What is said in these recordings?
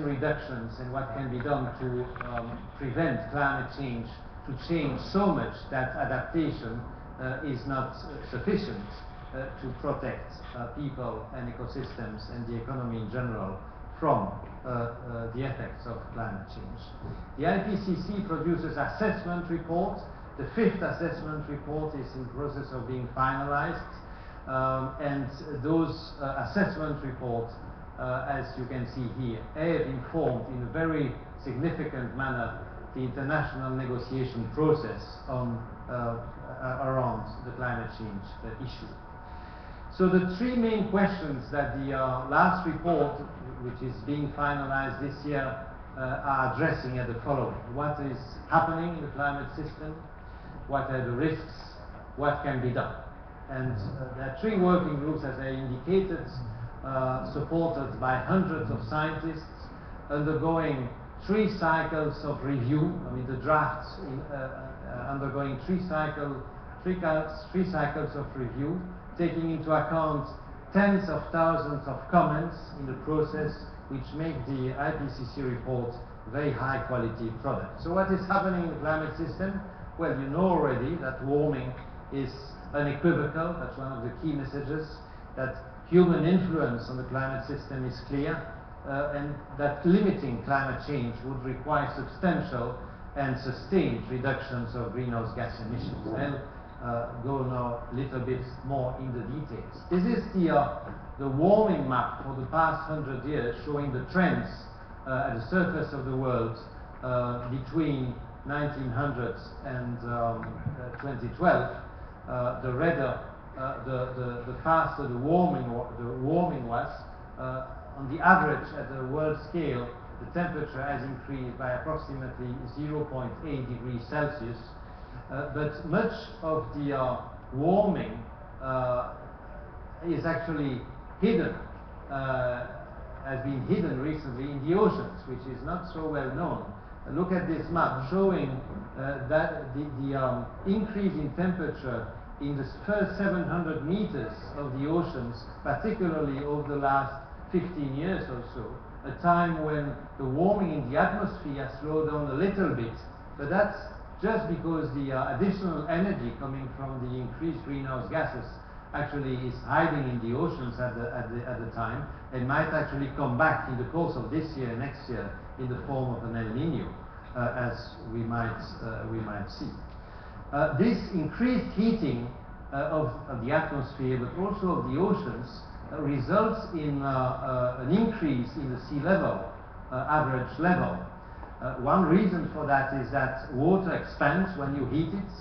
reductions and what can be done to prevent climate change to change so much that adaptation is not sufficient to protect people and ecosystems and the economy in general from the effects of climate change. The IPCC produces assessment reports. The 5th assessment report is in process of being finalized, and those assessment reports, as you can see here, have informed in a very significant manner the international negotiation process on around the climate change issue. So the 3 main questions that the last report, which is being finalized this year, are addressing are the following. What is happening in the climate system? What are the risks? What can be done? And there are 3 working groups, as I indicated, supported by hundreds of scientists, undergoing 3 cycles of review. I mean, the drafts undergoing 3 cycles of review, taking into account tens of thousands of comments in the process, which make the IPCC report a very high quality product. So what is happening in the climate system? Well, you know already that warming is unequivocal. That's one of the key messages, that human influence on the climate system is clear, and that limiting climate change would require substantial and sustained reductions of greenhouse gas emissions. I'll go now a little bit more in the details. This is the warming map for the past 100 years, showing the trends at the surface of the world between 1900 and 2012. The redder, the faster the warming was. On the average, at the world scale, the temperature has increased by approximately 0.8 degrees Celsius. But much of the warming is actually hidden, has been hidden recently in the oceans, which is not so well known. Look at this map showing that the increase in temperature in the first 700 meters of the oceans, particularly over the last 15 years or so, a time when the warming in the atmosphere slowed down a little bit, but that's just because the additional energy coming from the increased greenhouse gases actually is hiding in the oceans at the time, and might actually come back in the course of this year, next year, in the form of an El Nino, as we might see. This increased heating of the atmosphere, but also of the oceans, results in an increase in the sea level, average level. One reason for that is that water expands when you heat it.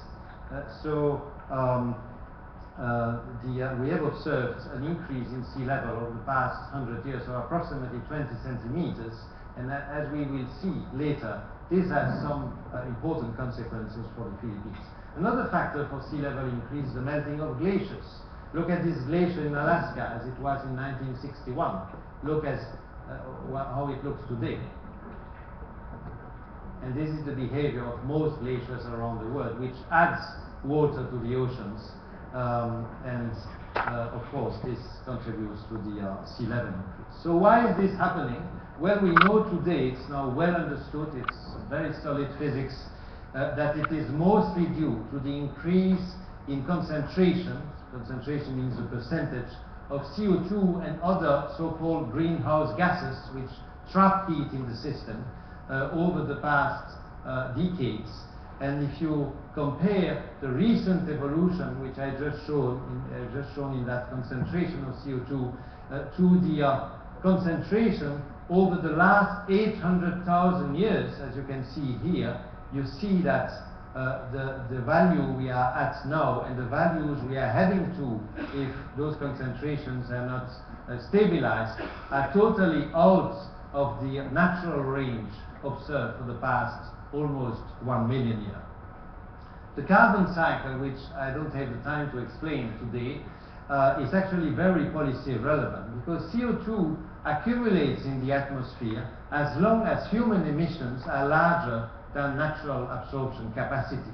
We have observed an increase in sea level over the past 100 years, so approximately 20 centimeters. And as we will see later, this has some important consequences for the Philippines. Another factor for sea level increase is the melting of glaciers. Look at this glacier in Alaska as it was in 1961. Look at how it looks today. And this is the behavior of most glaciers around the world, which adds water to the oceans. Of course, this contributes to the sea level increase. So why is this happening? Well, we know today, it's now well understood, it's very solid physics, that it is mostly due to the increase in concentration. Concentration means the percentage of CO2 and other so-called greenhouse gases which trap heat in the system over the past decades. And if you compare the recent evolution, which I just shown in that concentration of CO2, to the concentration over the last 800,000 years, as you can see here, you see that the value we are at now and the values we are heading to, if those concentrations are not stabilized, are totally out of the natural range observed for the past almost 1 million years. The carbon cycle, which I don't have the time to explain today, is actually very policy relevant, because CO2 accumulates in the atmosphere as long as human emissions are larger than natural absorption capacity.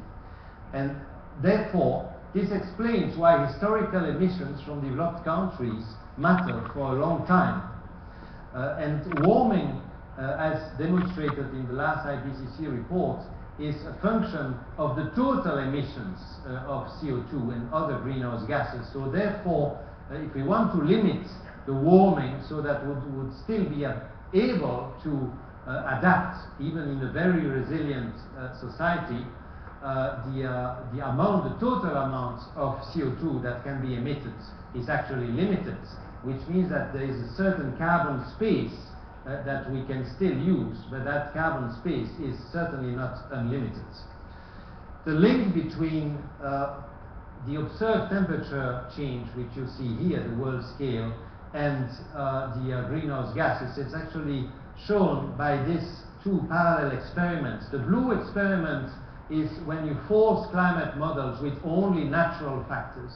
And therefore, this explains why historical emissions from developed countries matter for a long time. And warming as demonstrated in the last IPCC report, is a function of the total emissions of CO2 and other greenhouse gases. So therefore, if we want to limit the warming so that we would still be able to adapt, even in a very resilient society, the amount, the total amount of CO2 that can be emitted is actually limited, which means that there is a certain carbon space that we can still use, but that carbon space is certainly not unlimited. The link between the observed temperature change, which you see here, the world scale, and the greenhouse gases, it's actually shown by these two parallel experiments. The blue experiment is when you force climate models with only natural factors,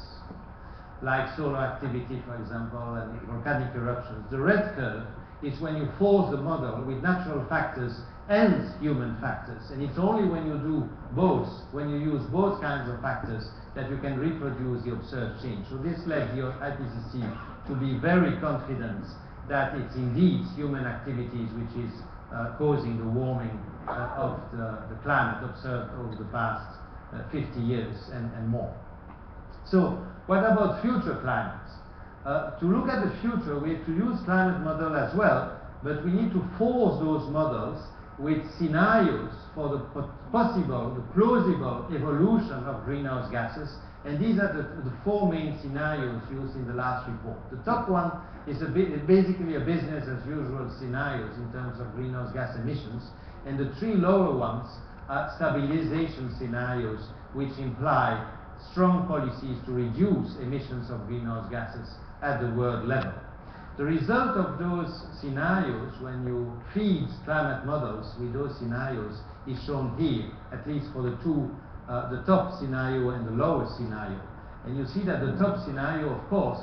like solar activity, for example, and volcanic eruptions. The red curve is when you force the model with natural factors and human factors. And it's only when you do both, when you use both kinds of factors, that you can reproduce the observed change. So this led the IPCC to be very confident that it's indeed human activities which is causing the warming of the climate observed over the past 50 years and more. So what about future climates? To look at the future, we have to use climate model as well, but we need to force those models with scenarios for the possible, the plausible evolution of greenhouse gases, and these are the four main scenarios used in the last report. The top one is basically a business as usual scenarios in terms of greenhouse gas emissions, and the three lower ones are stabilization scenarios, which imply strong policies to reduce emissions of greenhouse gases at the world level. The result of those scenarios, when you feed climate models with those scenarios, is shown here, at least for the two, the top scenario and the lowest scenario. And you see that the top scenario, of course,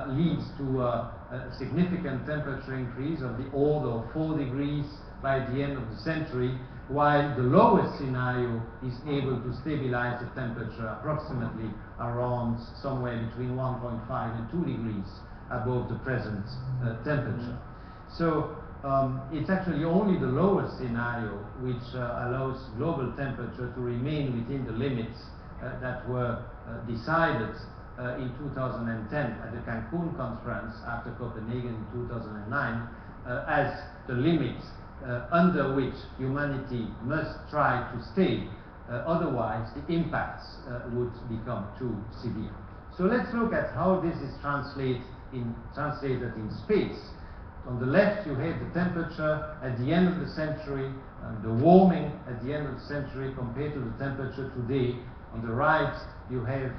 leads to a significant temperature increase of the order of 4 degrees by the end of the century, while the lowest scenario is able to stabilize the temperature approximately around somewhere between 1.5 and 2 degrees above the present temperature. So it's actually only the lowest scenario which allows global temperature to remain within the limits that were decided in 2010 at the Cancun conference after Copenhagen in 2009 as the limits under which humanity must try to stay, otherwise the impacts would become too severe. So let's look at how this is translated in space. On the left you have the temperature at the end of the century, the warming at the end of the century compared to the temperature today. On the right you have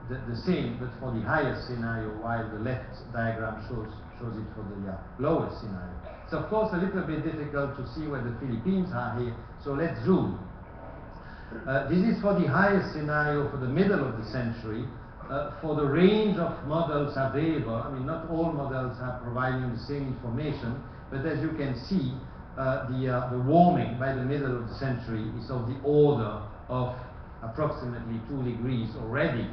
the same, but for the highest scenario, while the left diagram shows it for the lowest scenario. It's of course a little bit difficult to see where the Philippines are here, so let's zoom. This is for the highest scenario for the middle of the century. For the range of models available, I mean, not all models are providing the same information, but as you can see, the warming by the middle of the century is of the order of approximately 2 degrees already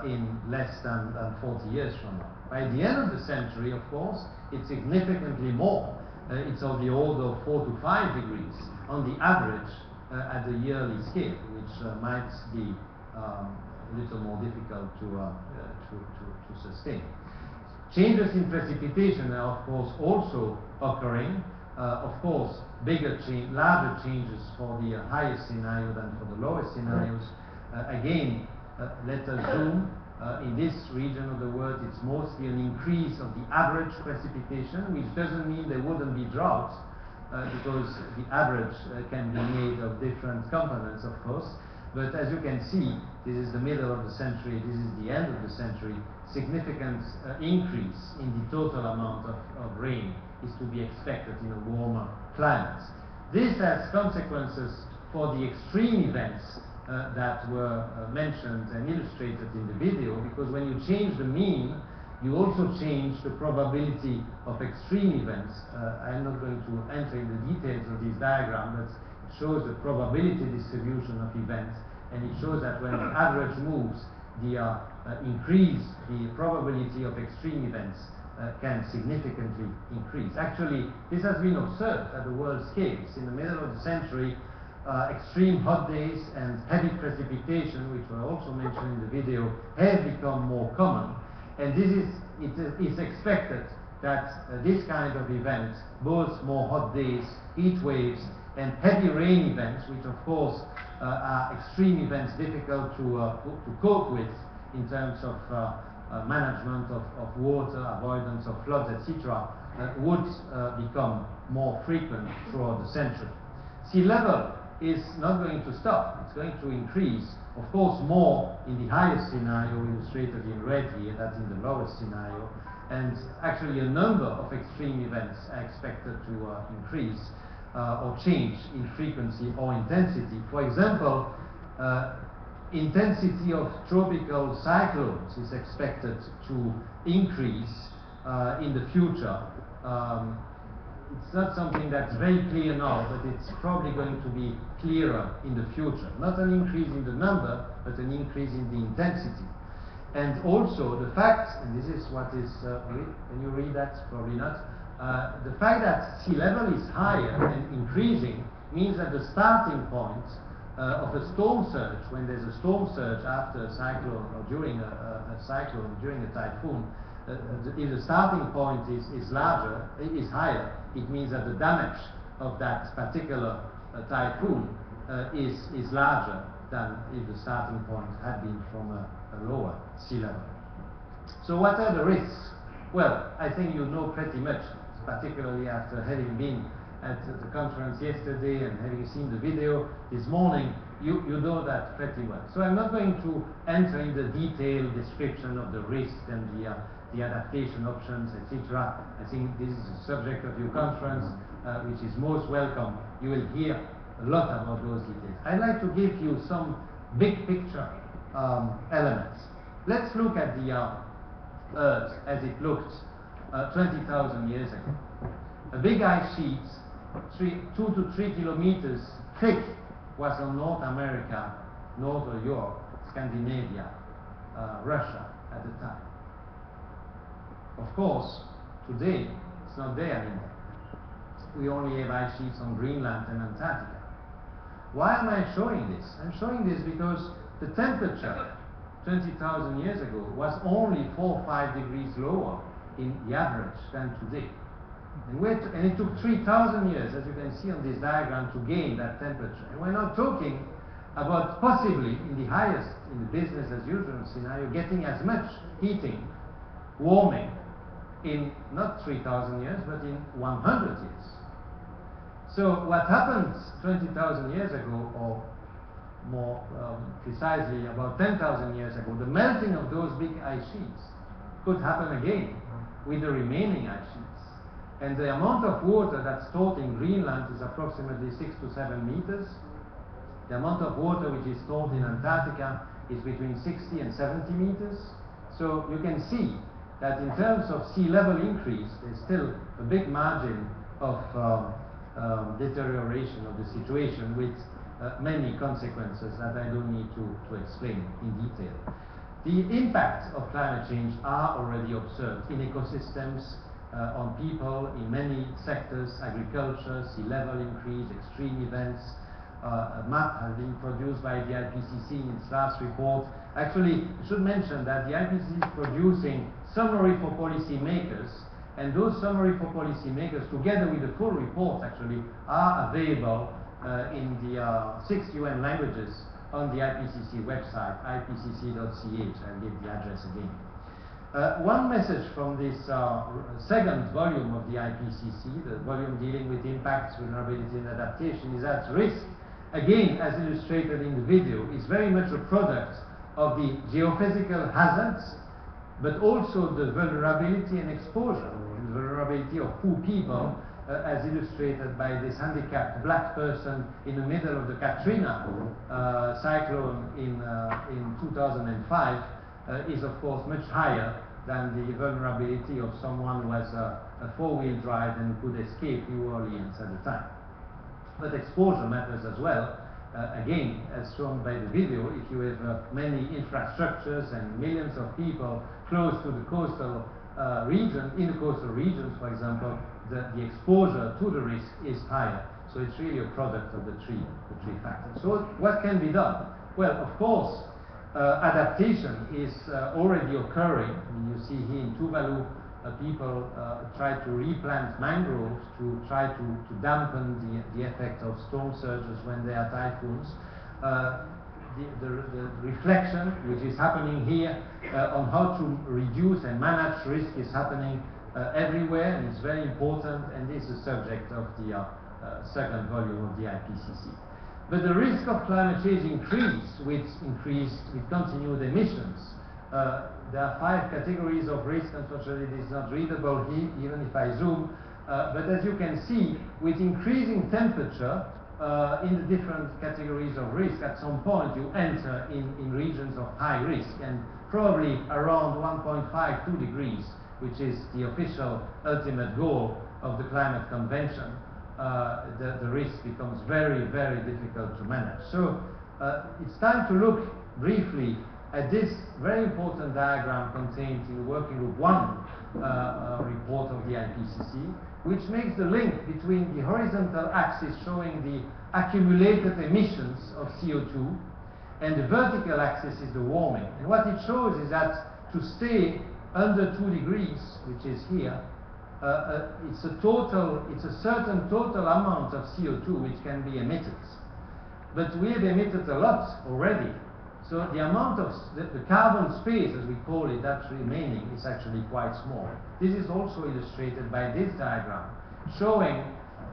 in less than 40 years from now. By the end of the century, of course, it's significantly more. It's of the order of 4 to 5 degrees on the average at the yearly scale, which might be a little more difficult to sustain. Changes in precipitation are of course also occurring. Of course, larger changes for the highest scenario than for the lowest scenarios. Again, let us zoom. In this region of the world, it's mostly an increase of the average precipitation, which doesn't mean there wouldn't be droughts, because the average can be made of different components, of course. But as you can see, this is the middle of the century, this is the end of the century. Significant increase in the total amount of rain is to be expected in a warmer climate. This has consequences for the extreme events that were mentioned and illustrated in the video, because when you change the mean, you also change the probability of extreme events. I'm not going to enter in the details of this diagram, but it shows the probability distribution of events, and it shows that when the average moves, the probability of extreme events can significantly increase. Actually, this has been observed at the world scales. In the middle of the century, extreme hot days and heavy precipitation, which were also mentioned in the video, have become more common. And it is expected that this kind of event, both more hot days, heat waves, and heavy rain events, which of course are extreme events difficult to cope with in terms of management of water, avoidance of floods, etc., would become more frequent throughout the century. Sea level is not going to stop. It's going to increase, of course, more in the highest scenario illustrated in red here than in the lowest scenario. And actually a number of extreme events are expected to increase or change in frequency or intensity. For example, intensity of tropical cyclones is expected to increase in the future. It's not something that's very clear now, but it's probably going to be clearer in the future. Not an increase in the number, but an increase in the intensity. And also the fact, and this is what is, can you read that? Probably not. The fact that sea level is higher and increasing means that the starting point of a storm surge, when there's a storm surge after a cyclone or during a cyclone, during a typhoon, if the starting point is higher, it means that the damage of that particular typhoon is larger than if the starting point had been from a lower sea level. So what are the risks? Well, I think you know pretty much, particularly after having been at the conference yesterday and having seen the video this morning, you know that pretty well. So I'm not going to enter in the detailed description of the risk and the adaptation options, etc. I think this is the subject of your conference, which is most welcome. You will hear a lot about those details. I'd like to give you some big picture elements. Let's look at the Earth as it looked 20,000 years ago. A big ice sheet, 2 to 3 kilometers thick, was on North America, Northern Europe, Scandinavia, Russia at the time. Of course, today it's not there anymore. We only have ice sheets on Greenland and Antarctica. Why am I showing this? I'm showing this because the temperature 20,000 years ago was only 4 or 5 degrees lower in the average than today. And it took 3,000 years, as you can see on this diagram, to gain that temperature. And we're now talking about possibly, in the highest, in the business as usual scenario, getting as much heating, warming, in not 3,000 years, but in 100 years. So what happened 20,000 years ago, or more precisely about 10,000 years ago, the melting of those big ice sheets could happen again with the remaining ice sheets. And the amount of water that's stored in Greenland is approximately 6 to 7 meters. The amount of water which is stored in Antarctica is between 60 and 70 meters. So you can see that in terms of sea level increase, there's still a big margin of deterioration of the situation with many consequences that I don't need to explain in detail. The impacts of climate change are already observed in ecosystems, on people, in many sectors, agriculture, sea level increase, extreme events. A map has been produced by the IPCC in its last report. Actually, I should mention that the IPCC is producing summary for policymakers, and those summary for policymakers, together with the full report, actually, are available in the 6 UN languages on the IPCC website, ipcc.ch. I'll give the address again. One message from this second volume of the IPCC, the volume dealing with impacts, vulnerability and adaptation, is that risk, again as illustrated in the video, is very much a product of the geophysical hazards, but also the vulnerability and exposure, and the vulnerability of poor people, as illustrated by this handicapped black person in the middle of the Katrina cyclone in 2005, is of course much higher than the vulnerability of someone who has a four-wheel drive and could escape New Orleans at the time. But exposure matters as well. Again, as shown by the video, if you have many infrastructures and millions of people close to the coastal region, in the coastal regions, for example, the exposure to the risk is higher. So it's really a product of the tree factor. So what can be done? Well, of course, adaptation is already occurring. I mean, you see here in Tuvalu, people try to replant mangroves to try to dampen the effect of storm surges when there are typhoons. The reflection which is happening here on how to reduce and manage risk is happening everywhere, and it's very important, and this is the subject of the second volume of the IPCC. But the risk of climate change increased with continued emissions. There are 5 categories of risk. Unfortunately, it is not readable here, even if I zoom. But as you can see, with increasing temperature in the different categories of risk, at some point you enter in regions of high risk, and probably around 1.5 to 2 degrees, which is the official ultimate goal of the Climate Convention. The risk becomes very, very difficult to manage. So it's time to look briefly at this very important diagram contained in the Working Group 1 report of the IPCC, which makes the link between the horizontal axis showing the accumulated emissions of CO2 and the vertical axis is the warming. And what it shows is that to stay under 2 degrees, which is here, it's a certain total amount of CO2 which can be emitted. But we have emitted a lot already. So the amount of the carbon space, as we call it, that's remaining is actually quite small. This is also illustrated by this diagram, showing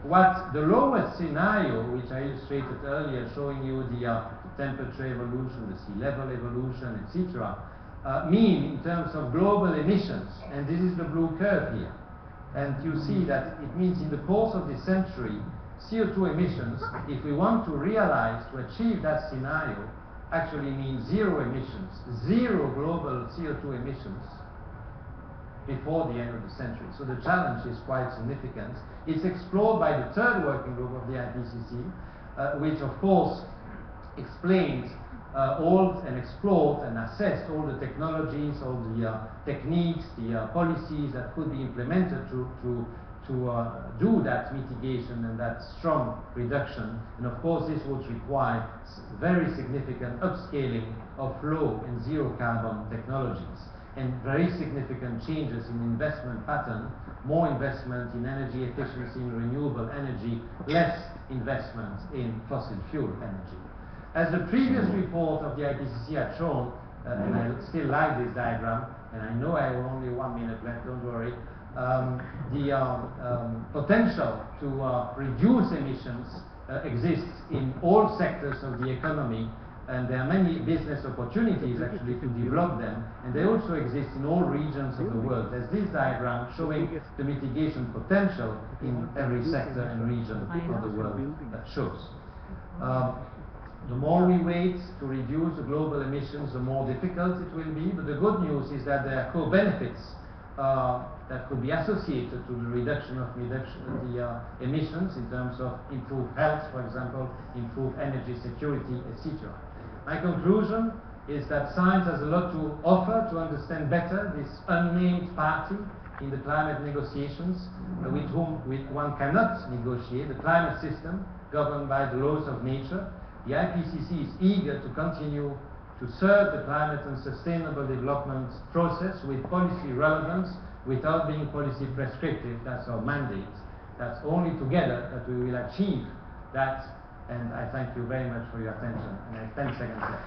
what the lowest scenario, which I illustrated earlier, showing you the temperature evolution, the sea level evolution, etc., mean in terms of global emissions. And this is the blue curve here. And you see that it means in the course of this century, CO2 emissions, if we want to realize, to achieve that scenario, actually means zero emissions, zero global CO2 emissions before the end of the century. So the challenge is quite significant. It's explored by the third working group of the IPCC, which of course explains all and explored and assessed all the technologies, all the techniques, the policies that could be implemented to do that mitigation and that strong reduction. And of course this would require very significant upscaling of low and zero carbon technologies and very significant changes in investment pattern, more investment in energy efficiency, in renewable energy, less investment in fossil fuel energy. As the previous report of the IPCC had shown, and I still like this diagram, and I know I have only 1 minute left, don't worry, the potential to reduce emissions exists in all sectors of the economy, and there are many business opportunities actually to develop them, and they also exist in all regions of the world. There's this diagram showing the mitigation potential in every sector and region of the world that shows. The more we wait to reduce the global emissions, the more difficult it will be, but the good news is that there are co-benefits that could be associated to the reduction of the emissions in terms of improved health, for example, improved energy security, etc. My conclusion is that science has a lot to offer to understand better this unnamed party in the climate negotiations with whom one cannot negotiate, the climate system governed by the laws of nature. The IPCC is eager to continue to serve the climate and sustainable development process with policy relevance without being policy prescriptive. That's our mandate. That's only together that we will achieve that. And I thank you very much for your attention. And I have 10 seconds left.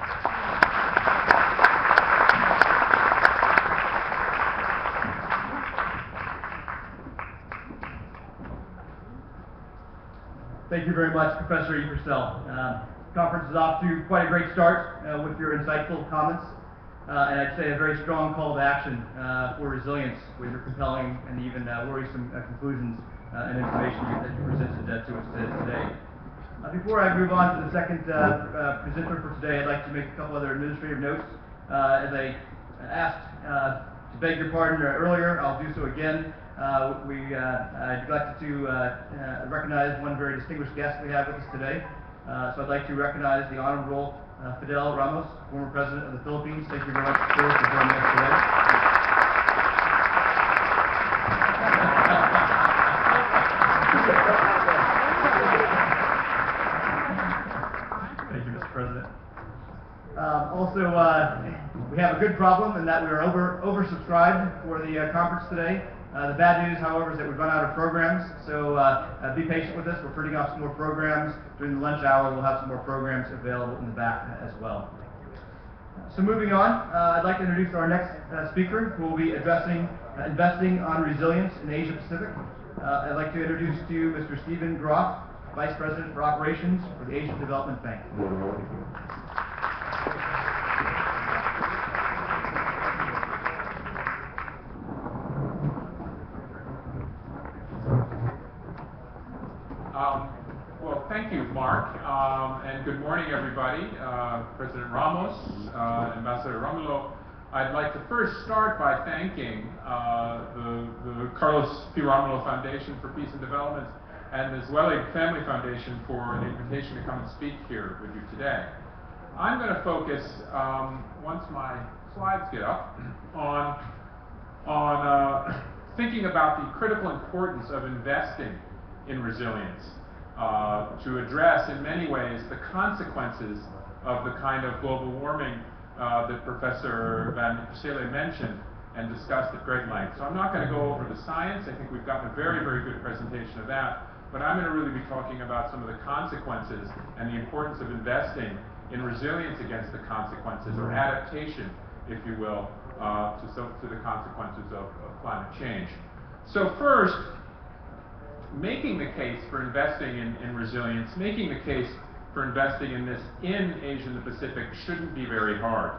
Thank you very much, Professor Eberstel. Conference is off to quite a great start with your insightful comments, and I'd say a very strong call to action for resilience with your compelling and even worrisome conclusions and information that you presented to us today. Before I move on to the second presenter for today, I'd like to make a couple other administrative notes. As I asked to beg your pardon earlier, I'll do so again. I neglected to recognize one very distinguished guest we have with us today. So I'd like to recognize the Honorable Fidel Ramos, former President of the Philippines. Thank you very much, sir, for joining us today. a good problem in that we are oversubscribed for the conference today. The bad news, however, is that we've run out of programs, so be patient with us. We're putting off some more programs. During the lunch hour, we'll have some more programs available in the back as well. So moving on, I'd like to introduce our next speaker, who will be addressing investing on resilience in the Asia Pacific. I'd like to introduce to you Mr. Stephen Groff, Vice President for Operations for the Asian Development Bank. Well, thank you, Mark, and good morning, everybody. President Ramos, Ambassador Romulo. I'd like to first start by thanking the Carlos P. Romulo Foundation for Peace and Development and the Zuellig Family Foundation for the invitation to come and speak here with you today. I'm going to focus, once my slides get up, on thinking about the critical importance of investing in resilience to address, in many ways, the consequences of the kind of global warming that Professor Van Sele mentioned and discussed at great length. So I'm not going to go over the science. I think we've gotten a very, very good presentation of that. But I'm going to really be talking about some of the consequences and the importance of investing in resilience against the consequences, or adaptation, if you will, to the consequences of climate change. So first, making the case for investing in resilience, making the case for investing in this in Asia and the Pacific shouldn't be very hard.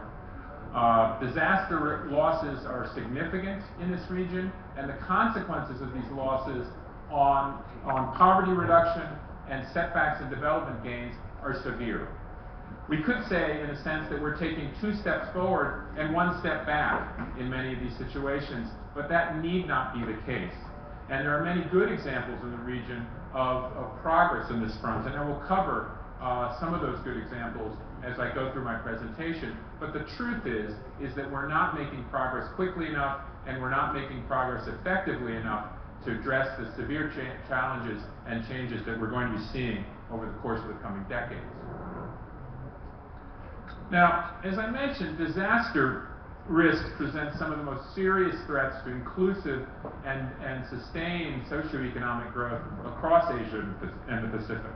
Disaster losses are significant in this region, and the consequences of these losses on poverty reduction and setbacks in development gains are severe. We could say, in a sense, that we're taking 2 steps forward and 1 step back in many of these situations, but that need not be the case. And there are many good examples in the region of progress in this front, and I will cover some of those good examples as I go through my presentation. But the truth is that we're not making progress quickly enough, and we're not making progress effectively enough to address the severe challenges and changes that we're going to be seeing over the course of the coming decades. Now, as I mentioned, disaster risk presents some of the most serious threats to inclusive and sustained socioeconomic growth across Asia and the Pacific.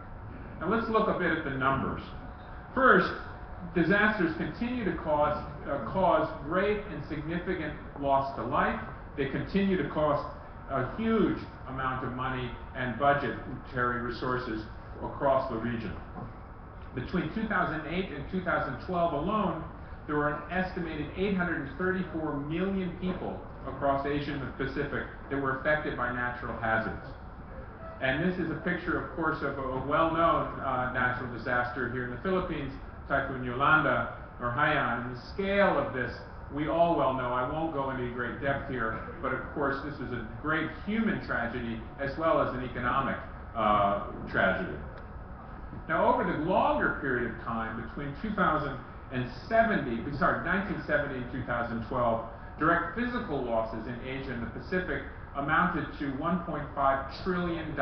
Now let's look a bit at the numbers. First, disasters continue to cause great and significant loss to life. They continue to cost a huge amount of money and budgetary resources across the region. Between 2008 and 2012 alone, there were an estimated 834 million people across Asia and the Pacific that were affected by natural hazards. And this is a picture, of course, of a well-known natural disaster here in the Philippines, Typhoon Yolanda, or Haiyan. And the scale of this, we all well know. I won't go into great depth here, but of course, this was a great human tragedy as well as an economic tragedy. Now, over the longer period of time, between 1970 and 2012, direct physical losses in Asia and the Pacific amounted to $1.5 trillion.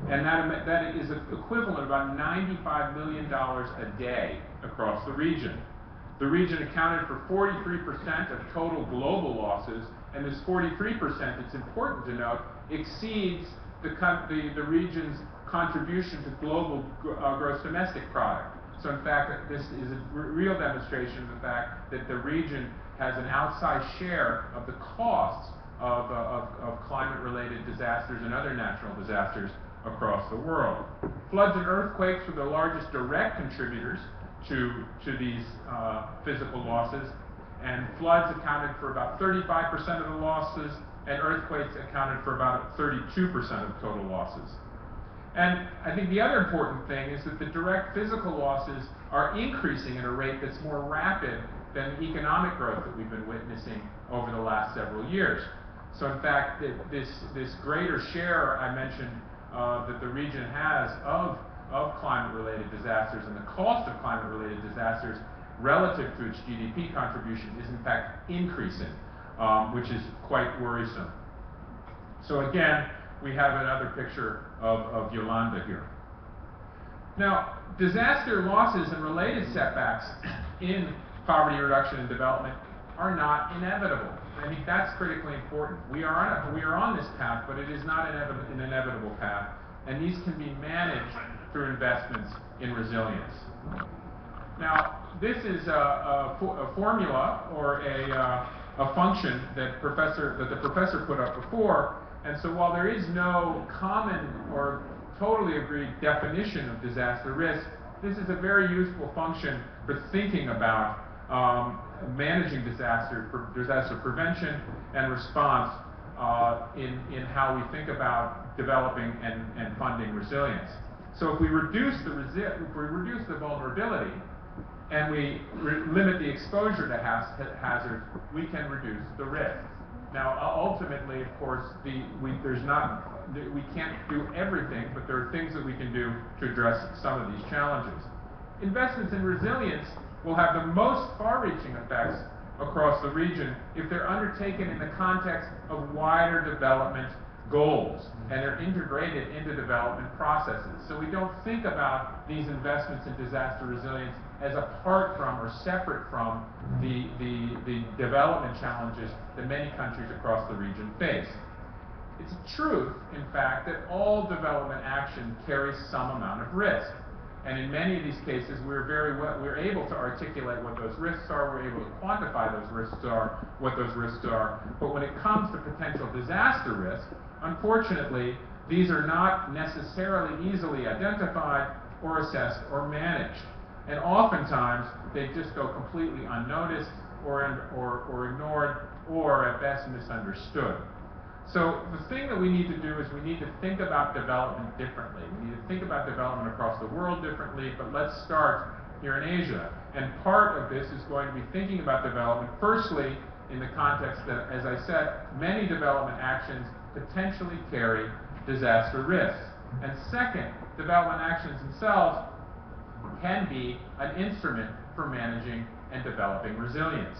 And that is equivalent to about $95 million a day across the region. The region accounted for 43% of total global losses, and this 43%, it's important to note, exceeds the region's contribution to global gross domestic product. So in fact, this is a real demonstration of the fact that the region has an outsized share of the costs of climate-related disasters and other natural disasters across the world. Floods and earthquakes were the largest direct contributors to these physical losses, and floods accounted for about 35% of the losses, and earthquakes accounted for about 32% of total losses. And I think the other important thing is that the direct physical losses are increasing at a rate that's more rapid than the economic growth that we've been witnessing over the last several years. So in fact, this greater share I mentioned that the region has of climate-related disasters and the cost of climate-related disasters relative to its GDP contribution is in fact increasing, which is quite worrisome. So again, we have another picture of Yolanda here. Now, disaster losses and related setbacks in poverty reduction and development are not inevitable. I think that's critically important. We are on this path, but it is not an inevitable path, and these can be managed through investments in resilience. Now, this is a formula or a function that the professor put up before, and so while there is no common or totally agreed definition of disaster risk, this is a very useful function for thinking about managing disaster prevention and response in how we think about developing and funding resilience. So if we reduce the vulnerability and we limit the exposure to hazards, we can reduce the risk. Now, ultimately, of course, we can't do everything, but there are things that we can do to address some of these challenges. Investments in resilience will have the most far-reaching effects across the region if they're undertaken in the context of wider development goals and they're integrated into development processes. So we don't think about these investments in disaster resilience as apart from or separate from the development challenges that many countries across the region face. It's a truth, in fact, that all development action carries some amount of risk. And in many of these cases, we're able to articulate what those risks are, we're able to quantify what those risks are. But when it comes to potential disaster risk, unfortunately, these are not necessarily easily identified or assessed or managed. And oftentimes, they just go completely unnoticed or ignored or at best misunderstood. So the thing that we need to do is we need to think about development differently. We need to think about development across the world differently, but let's start here in Asia. And part of this is going to be thinking about development, firstly, in the context that, as I said, many development actions potentially carry disaster risks. And second, development actions themselves can be an instrument for managing and developing resilience.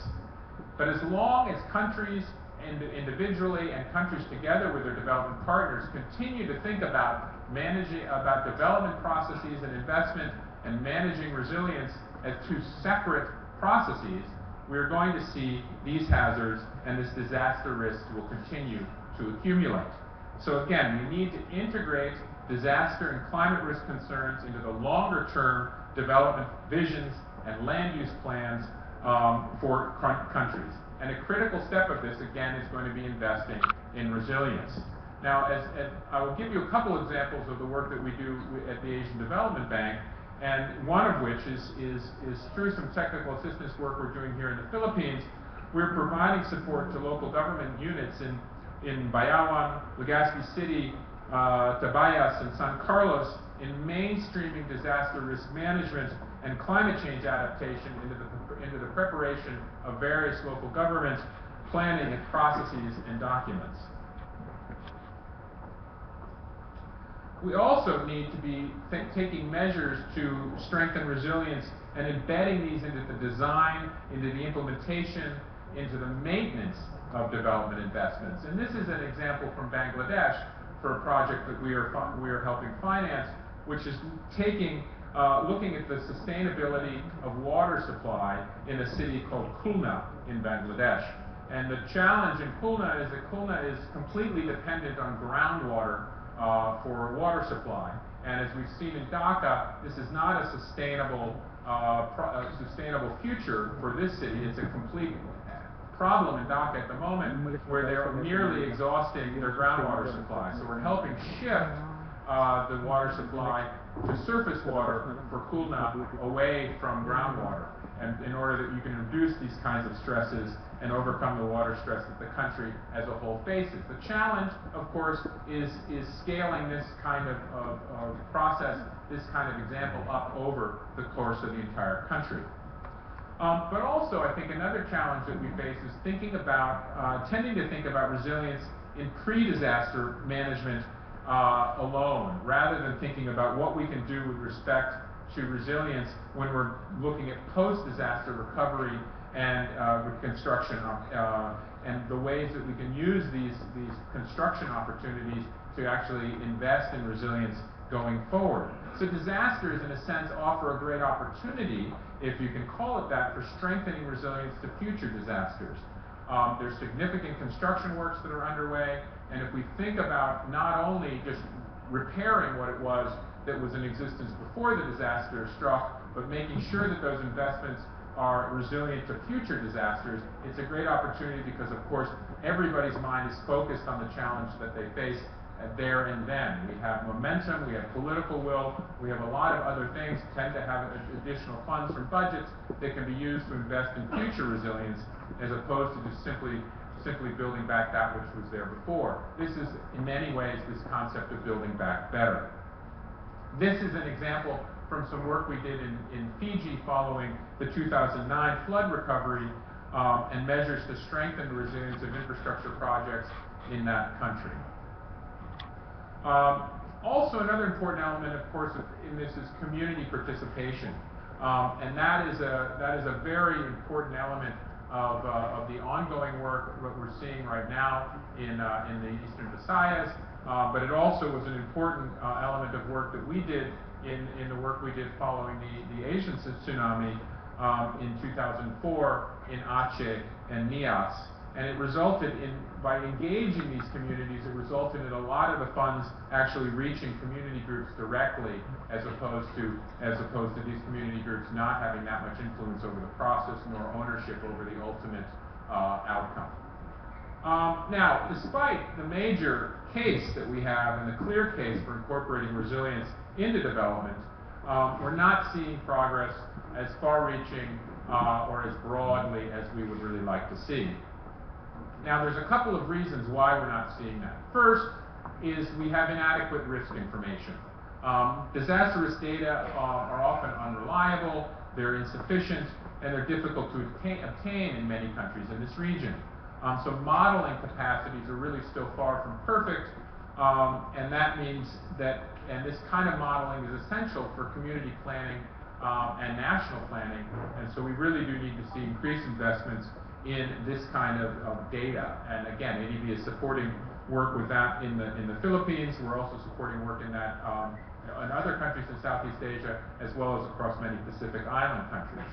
But as long as countries individually and countries together with their development partners continue to think about development processes and investment and managing resilience as two separate processes, we're going to see these hazards and this disaster risk will continue to accumulate. So again, we need to integrate disaster and climate risk concerns into the longer term development visions and land use plans for countries. And a critical step of this, again, is going to be investing in resilience. Now, as I will give you a couple examples of the work that we do at the Asian Development Bank, and one of which is through some technical assistance work we're doing here in the Philippines. We're providing support to local government units in Bayawan, Legazpi City, Tabayas, and San Carlos in mainstreaming disaster risk management and climate change adaptation into the preparation of various local government planning and processes and documents. We also need to be taking measures to strengthen resilience and embedding these into the design, into the implementation, into the maintenance of development investments. And this is an example from Bangladesh for a project that we are helping finance, which is looking at the sustainability of water supply in a city called Khulna in Bangladesh. And the challenge in Khulna is that Khulna is completely dependent on groundwater for water supply. And as we've seen in Dhaka, this is not a sustainable future for this city. It's a complete problem in Dhaka at the moment where they're nearly exhausting their groundwater supply. So we're helping shift the water supply to surface water for Khulna away from groundwater, and in order that you can reduce these kinds of stresses and overcome the water stress that the country as a whole faces. The challenge, of course, is scaling this kind of process, this kind of example up over the course of the entire country. But also, I think another challenge that we face is tending to think about resilience in pre-disaster management alone, rather than thinking about what we can do with respect to resilience when we're looking at post-disaster recovery and reconstruction, and the ways that we can use these construction opportunities to actually invest in resilience going forward. So disasters, in a sense, offer a great opportunity, if you can call it that, for strengthening resilience to future disasters. There's significant construction works that are underway, and if we think about not only just repairing what it was that was in existence before the disaster struck, but making sure that those investments are resilient to future disasters, it's a great opportunity because, of course, everybody's mind is focused on the challenge that they face there and then. We have momentum, we have political will, we have a lot of other things, tend to have additional funds from budgets that can be used to invest in future resilience, as opposed to just simply building back that which was there before. This is, in many ways, this concept of building back better. This is an example from some work we did in Fiji following the 2009 flood recovery and measures to strengthen the resilience of infrastructure projects in that country. Also, another important element, of course, in this is community participation, and that is a very important element of the ongoing work that we're seeing right now in the Eastern Visayas, but it also was an important element of work that we did in the work we did following the Asian tsunami in 2004 in Aceh and Nias. And it resulted in, by engaging these communities, it resulted in a lot of the funds actually reaching community groups directly, as opposed to these community groups not having that much influence over the process nor ownership over the ultimate outcome. Now, despite the major case that we have and the clear case for incorporating resilience into development, we're not seeing progress as far-reaching or as broadly as we would really like to see. Now, there's a couple of reasons why we're not seeing that. First is we have inadequate risk information. Disaster risk data are often unreliable, they're insufficient, and they're difficult to obtain in many countries in this region. So modeling capacities are really still far from perfect, and that means that, and this kind of modeling is essential for community planning and national planning, and so we really do need to see increased investments in this kind of data. And again, ADB is supporting work with that in the Philippines. We're also supporting work in that in other countries in Southeast Asia, as well as across many Pacific Island countries.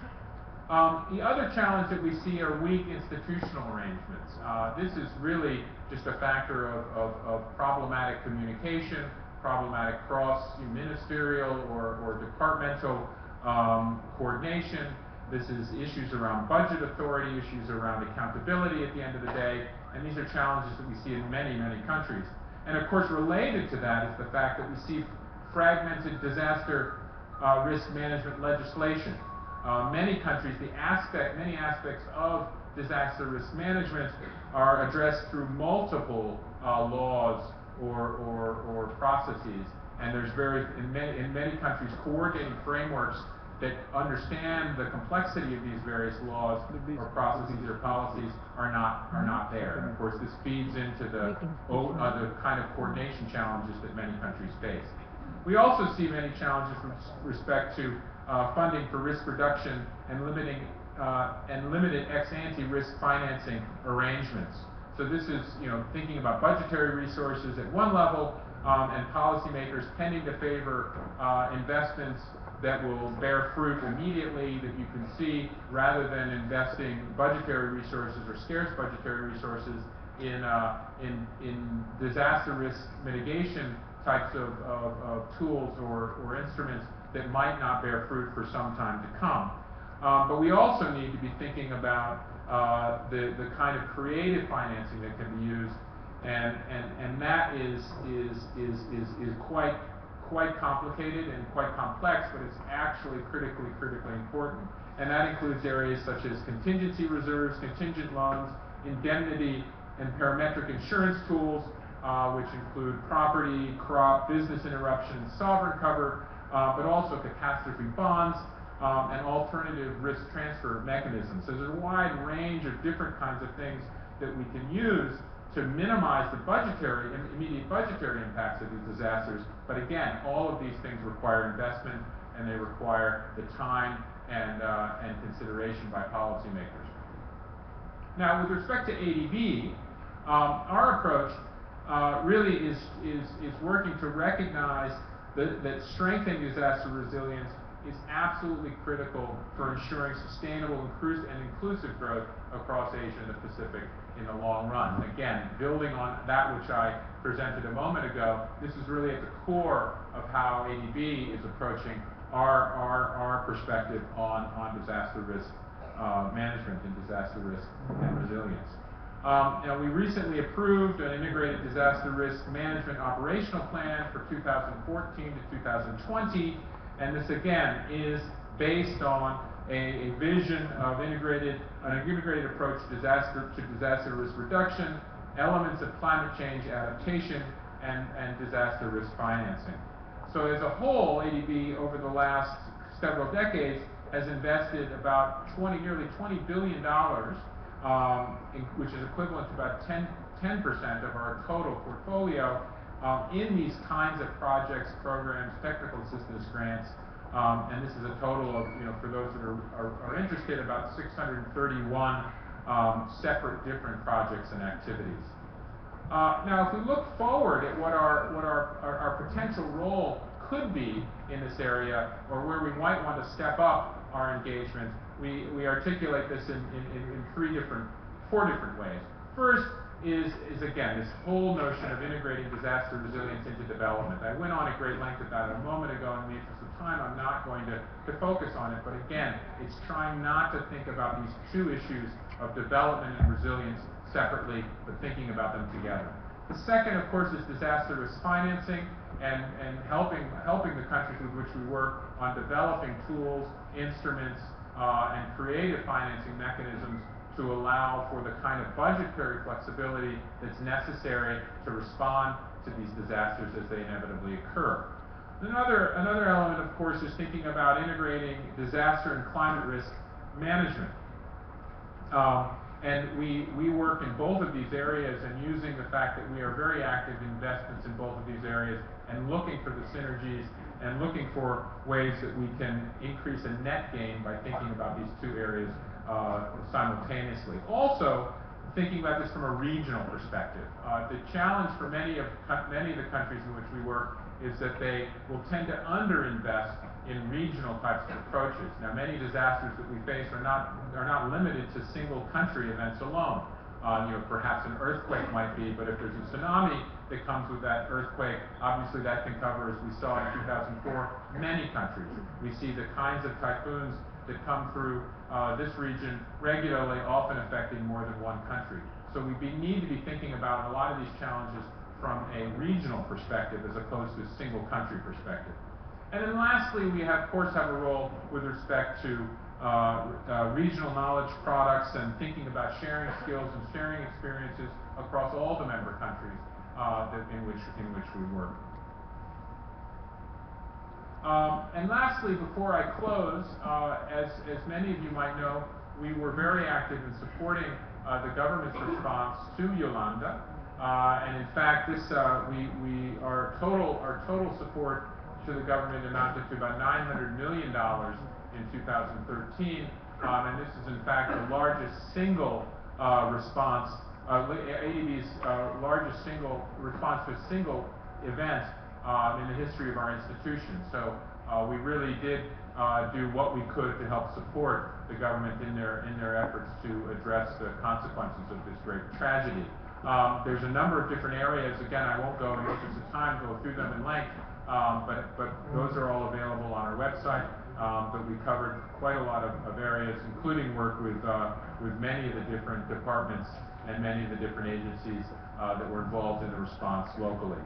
The other challenge that we see are weak institutional arrangements. This is really just a factor of problematic communication, problematic cross-ministerial or departmental coordination. This is issues around budget authority, issues around accountability at the end of the day, and these are challenges that we see in many, many countries. And of course, related to that is the fact that we see fragmented disaster risk management legislation. Many countries, many aspects of disaster risk management are addressed through multiple laws or processes, and there's in many countries coordinating frameworks that understand the complexity of these various laws or processes or policies are not there. And of course, this feeds into the kind of coordination challenges that many countries face. We also see many challenges with respect to funding for risk reduction and limited ex-ante risk financing arrangements. So this is, thinking about budgetary resources at one level, and policymakers tending to favor investments that will bear fruit immediately, that you can see, rather than investing budgetary resources or scarce budgetary resources in disaster risk mitigation types of tools or instruments that might not bear fruit for some time to come. But we also need to be thinking about the kind of creative financing that can be used, and that is quite complicated and quite complex, but it's actually critically important. And that includes areas such as contingency reserves, contingent loans, indemnity and parametric insurance tools, which include property, crop, business interruption, sovereign cover, but also catastrophe bonds, and alternative risk transfer mechanisms. So there's a wide range of different kinds of things that we can use to minimize the immediate budgetary impacts of these disasters. But again, all of these things require investment, and they require the time and consideration by policymakers. Now, with respect to ADB, our approach really is working to recognize that strengthening disaster resilience is absolutely critical for ensuring sustainable and inclusive growth across Asia and the Pacific in the long run. Again, building on that which I presented a moment ago, this is really at the core of how ADB is approaching our perspective on disaster risk management and disaster risk and resilience. We recently approved an integrated disaster risk management operational plan for 2014 to 2020, and this again is based on a vision of an integrated approach to disaster risk reduction, elements of climate change adaptation, and disaster risk financing. So as a whole, ADB over the last several decades has invested about nearly $20 billion, which is equivalent to about 10% of our total portfolio, in these kinds of projects, programs, technical assistance grants, and this is a total of, for those that are interested, about 631 separate different projects and activities. Now, if we look forward at what our potential role could be in this area, or where we might want to step up our engagement, we articulate this in four different ways. First is again this whole notion of integrating disaster resilience into development. I went on at great length about it a moment ago. In the interest of time, I'm not going to focus on it, but again, it's trying not to think about these two issues of development and resilience separately, but thinking about them together. The second, of course, is disaster risk financing and helping the countries with which we work on developing tools, instruments, and creative financing mechanisms to allow for the kind of budgetary flexibility that's necessary to respond to these disasters as they inevitably occur. Another element, of course, is thinking about integrating disaster and climate risk management. And we work in both of these areas, and using the fact that we are very active in investments in both of these areas and looking for the synergies and looking for ways that we can increase a net gain by thinking about these two areas simultaneously. Also, thinking about this from a regional perspective. The challenge for many of the countries in which we work is that they will tend to underinvest in regional types of approaches. Now, many disasters that we face are not limited to single country events alone. Perhaps an earthquake might be, but if there's a tsunami that comes with that earthquake, obviously that can cover, as we saw in 2004, many countries. We see the kinds of typhoons that come through this region regularly, often affecting more than one country. So we need to be thinking about a lot of these challenges from a regional perspective as opposed to a single country perspective. And then lastly, we of course have a role with respect to regional knowledge products and thinking about sharing skills and sharing experiences across all the member countries in which we work. And lastly, before I close, as many of you might know, we were very active in supporting the government's response to Yolanda, and in fact, our total support to the government amounted to about $900 million in 2013, and this is in fact the largest single response, ADB's largest single response to a single event in the history of our institution. So we really did do what we could to help support the government in their efforts to address the consequences of this great tragedy. There's a number of different areas. Again, I won't go in the interest of time go through them in length, but those are all available on our website. But we covered quite a lot of areas, including work with many of the different departments and many of the different agencies that were involved in the response locally.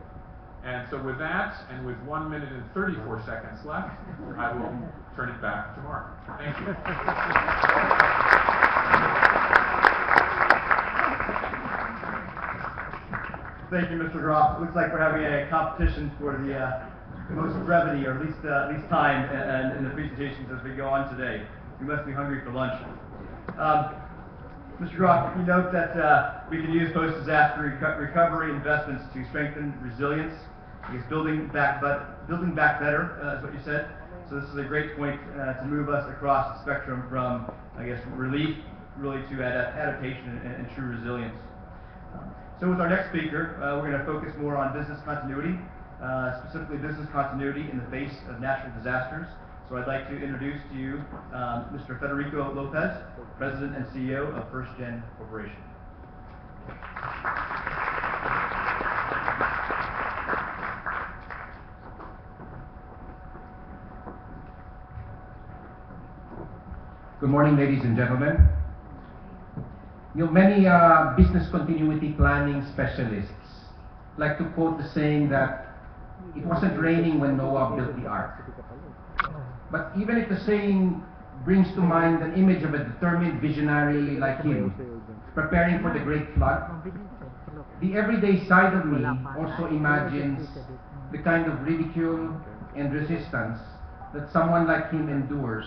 And so with that, and with 1 minute and 34 seconds left, I will turn it back to Mark. Thank you. Thank you, Mr. Groff. It looks like we're having a competition for the most brevity, or at least time, in the presentations as we go on today. You must be hungry for lunch. Mr. Groff, you note that we can use post-disaster recovery investments to strengthen resilience. I guess building back better is what you said. So this is a great point to move us across the spectrum from, I guess, relief really to adaptation and true resilience. So with our next speaker, we're going to focus more on business continuity. specifically business continuity in the face of natural disasters. So I'd like to introduce to you Mr. Federico Lopez, President and CEO of First Gen Corporation. Good morning, ladies and gentlemen. Many business continuity planning specialists like to quote the saying that it wasn't raining when Noah built the ark. But even if the saying brings to mind an image of a determined visionary like him, preparing for the great flood, the everyday side of me also imagines the kind of ridicule and resistance that someone like him endures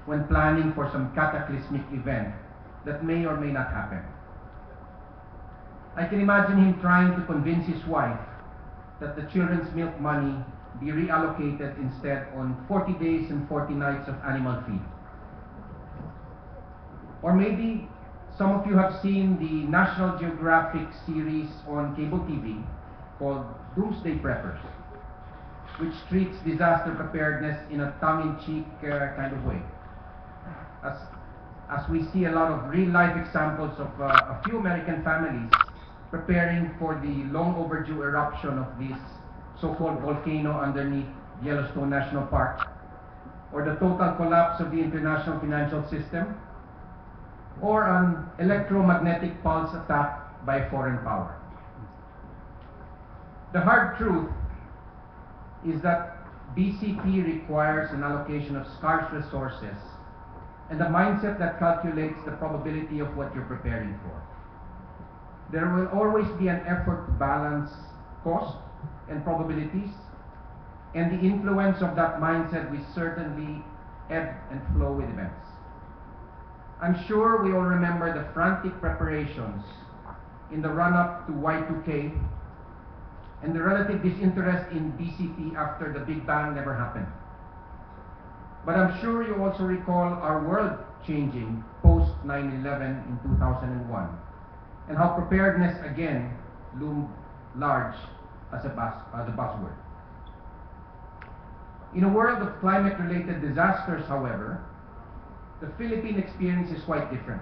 when planning for some cataclysmic event that may or may not happen. I can imagine him trying to convince his wife that the children's milk money be reallocated instead on 40 days and 40 nights of animal feed. Or maybe some of you have seen the National Geographic series on cable TV called Doomsday Preppers, which treats disaster preparedness in a tongue-in-cheek kind of way. As we see a lot of real-life examples of a few American families preparing for the long overdue eruption of this so-called volcano underneath Yellowstone National Park, or the total collapse of the international financial system, or an electromagnetic pulse attack by a foreign power. The hard truth is that BCP requires an allocation of scarce resources and a mindset that calculates the probability of what you're preparing for. There will always be an effort to balance cost and probabilities, and the influence of that mindset will certainly ebb and flow with events. I'm sure we all remember the frantic preparations in the run-up to Y2K and the relative disinterest in BCP after the Big Bang never happened. But I'm sure you also recall our world changing post 9/11 in 2001, and how preparedness again loomed large as a buzzword. In a world of climate-related disasters, however, the Philippine experience is quite different.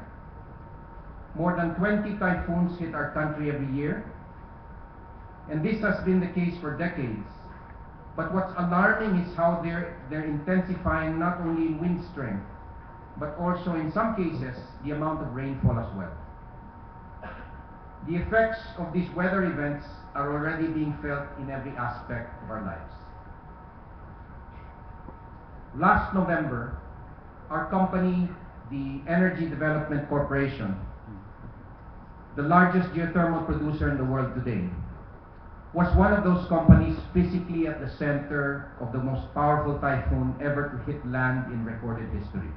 More than 20 typhoons hit our country every year, and this has been the case for decades. But what's alarming is how they're intensifying not only in wind strength, but also in some cases, the amount of rainfall as well. The effects of these weather events are already being felt in every aspect of our lives. Last November, our company, the Energy Development Corporation, the largest geothermal producer in the world today, was one of those companies physically at the center of the most powerful typhoon ever to hit land in recorded history.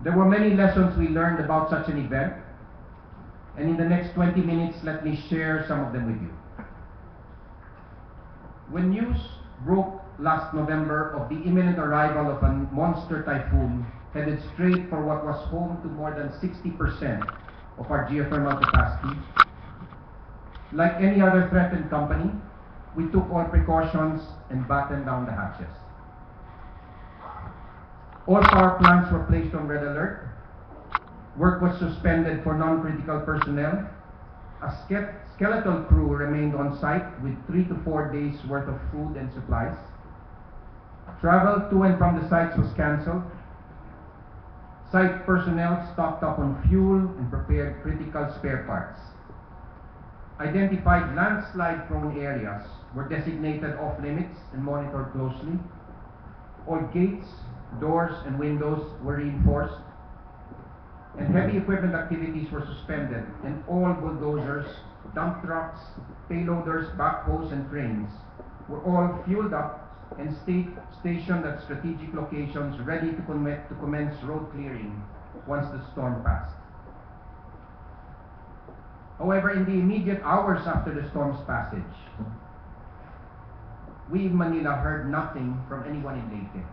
There were many lessons we learned about such an event, and in the next 20 minutes, let me share some of them with you. When news broke last November of the imminent arrival of a monster typhoon headed straight for what was home to more than 60% of our geothermal capacity, like any other threatened company, we took all precautions and battened down the hatches. All power plants were placed on red alert. Work was suspended for non-critical personnel. A skeletal crew remained on site with 3 to 4 days worth of food and supplies. Travel to and from the sites was cancelled. Site personnel stocked up on fuel and prepared critical spare parts. Identified landslide-prone areas were designated off-limits and monitored closely. All gates, doors, and windows were reinforced, and heavy equipment activities were suspended, and all bulldozers, dump trucks, payloaders, backhoes, and cranes were all fueled up and stationed at strategic locations ready to commence road clearing once the storm passed. However, in the immediate hours after the storm's passage, we in Manila heard nothing from anyone in Leyte.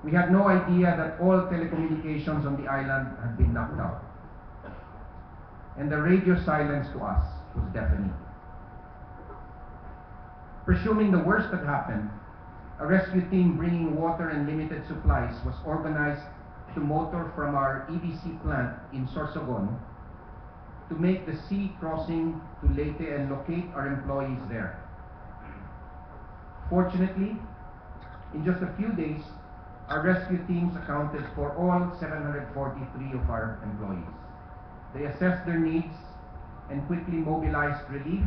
We had no idea that all telecommunications on the island had been knocked out, and the radio silence to us was deafening. Presuming the worst had happened, a rescue team bringing water and limited supplies was organized to motor from our EDC plant in Sorsogon to make the sea crossing to Leyte and locate our employees there. Fortunately, in just a few days, our rescue teams accounted for all 743 of our employees. They assessed their needs and quickly mobilized relief,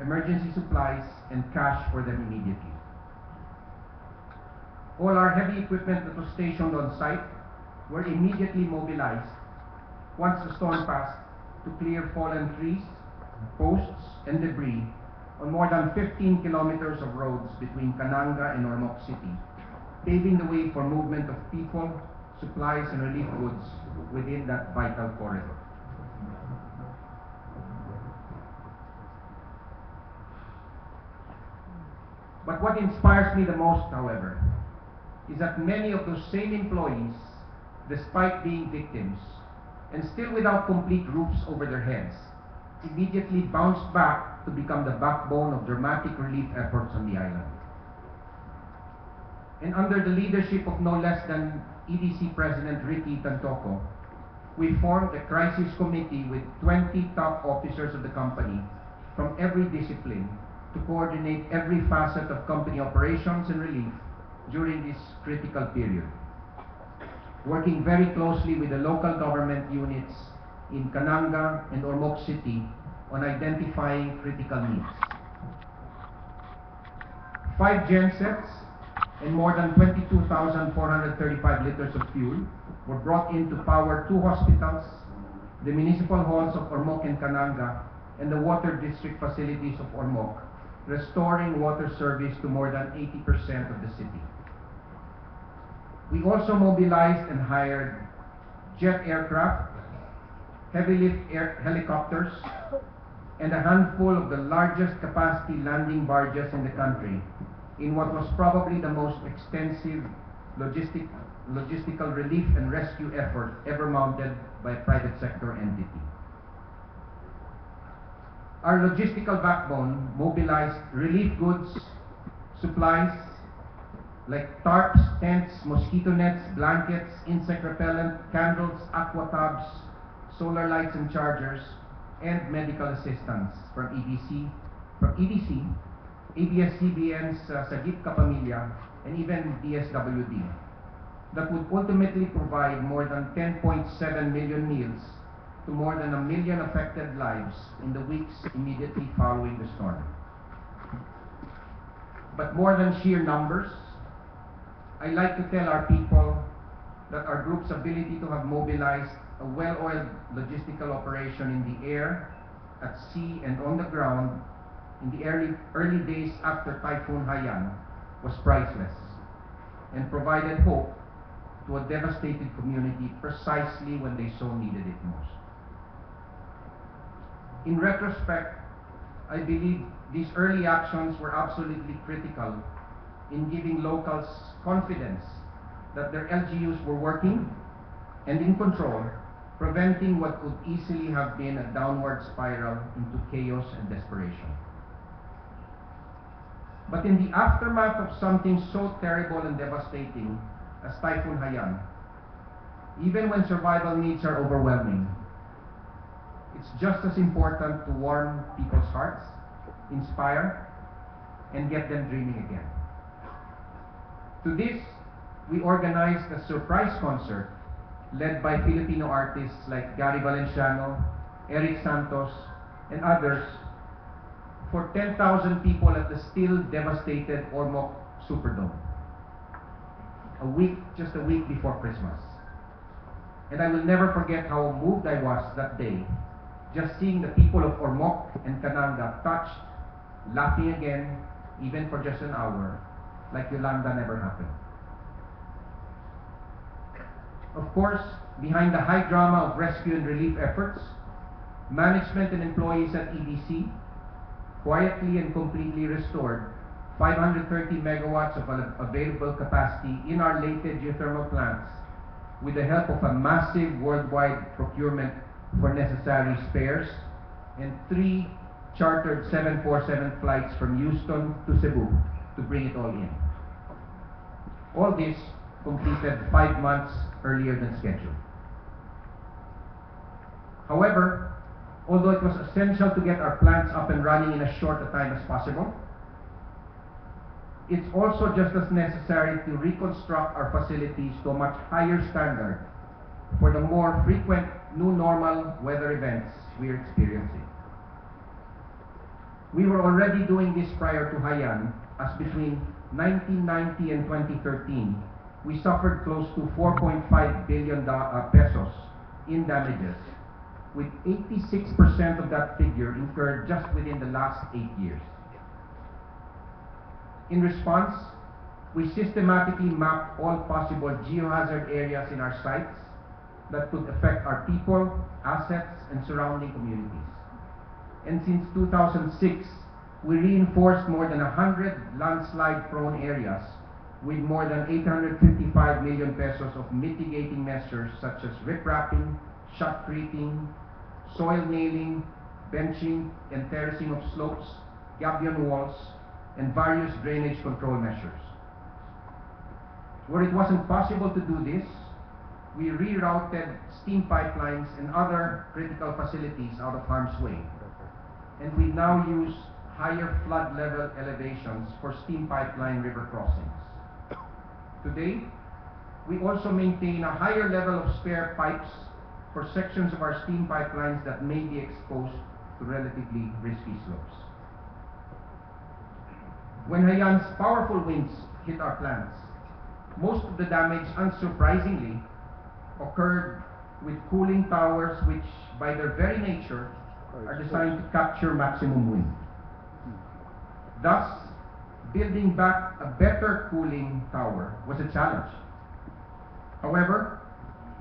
emergency supplies, and cash for them immediately. All our heavy equipment that was stationed on site were immediately mobilized once the storm passed to clear fallen trees, posts, and debris on more than 15 kilometers of roads between Cananga and Ormoc City, paving the way for movement of people, supplies, and relief goods within that vital corridor. But what inspires me the most, however, is that many of those same employees, despite being victims, and still without complete roofs over their heads, immediately bounced back to become the backbone of dramatic relief efforts on the island. And under the leadership of no less than EDC President Ricky Tantoco, we formed a crisis committee with 20 top officers of the company from every discipline to coordinate every facet of company operations and relief during this critical period, working very closely with the local government units in Cananga and Ormoc City on identifying critical needs. 5 gensets and more than 22,435 liters of fuel were brought in to power 2 hospitals, the municipal halls of Ormoc and Cananga, and the water district facilities of Ormoc, restoring water service to more than 80% of the city. We also mobilized and hired jet aircraft, heavy lift helicopters, and a handful of the largest capacity landing barges in the country in what was probably the most extensive logistical relief and rescue effort ever mounted by a private sector entity. Our logistical backbone mobilized relief goods, supplies like tarps, tents, mosquito nets, blankets, insect repellent, candles, aqua tubs, solar lights and chargers, and medical assistance from EDC, ABS-CBN's Sagip Kapamilya, and even DSWD, that would ultimately provide more than 10.7 million meals to more than 1 million affected lives in the weeks immediately following the storm. But more than sheer numbers, I like to tell our people that our group's ability to have mobilized a well-oiled logistical operation in the air, at sea, and on the ground in the early days after Typhoon Haiyan was priceless and provided hope to a devastated community precisely when they so needed it most. In retrospect, I believe these early actions were absolutely critical in giving locals confidence that their LGUs were working and in control, preventing what could easily have been a downward spiral into chaos and desperation. But in the aftermath of something so terrible and devastating as Typhoon Haiyan, even when survival needs are overwhelming, it's just as important to warm people's hearts, inspire, and get them dreaming again. To this, we organized a surprise concert led by Filipino artists like Gary Valenciano, Eric Santos, and others for 10,000 people at the still devastated Ormoc Superdome, just a week before Christmas. And I will never forget how moved I was that day, just seeing the people of Ormoc and Cananga touched, laughing again, even for just an hour, like Yolanda never happened. Of course, behind the high drama of rescue and relief efforts, management and employees at EDC quietly and completely restored 530 megawatts of available capacity in our Leyte geothermal plants with the help of a massive worldwide procurement for necessary spares and 3 chartered 747 flights from Houston to Cebu to bring it all in. All this completed 5 months earlier than scheduled. However, although it was essential to get our plants up and running in as short a time as possible, it's also just as necessary to reconstruct our facilities to a much higher standard for the more frequent new normal weather events we're experiencing. We were already doing this prior to Haiyan, as between 1990 and 2013, we suffered close to 4.5 billion pesos in damages, with 86% of that figure incurred just within the last 8 years. In response, we systematically mapped all possible geohazard areas in our sites that could affect our people, assets, and surrounding communities. And since 2006, we reinforced more than 100 landslide-prone areas with more than 855 million pesos of mitigating measures such as riprapping, shotcreting, soil nailing, benching and terracing of slopes, gabion walls, and various drainage control measures. Where it wasn't possible to do this, we rerouted steam pipelines and other critical facilities out of harm's way. And we now use higher flood level elevations for steam pipeline river crossings. Today, we also maintain a higher level of spare pipes for sections of our steam pipelines that may be exposed to relatively risky slopes. When Haiyan's powerful winds hit our plants, most of the damage, unsurprisingly, occurred with cooling towers which, by their very nature, are designed to capture maximum wind. Thus, building back a better cooling tower was a challenge. However,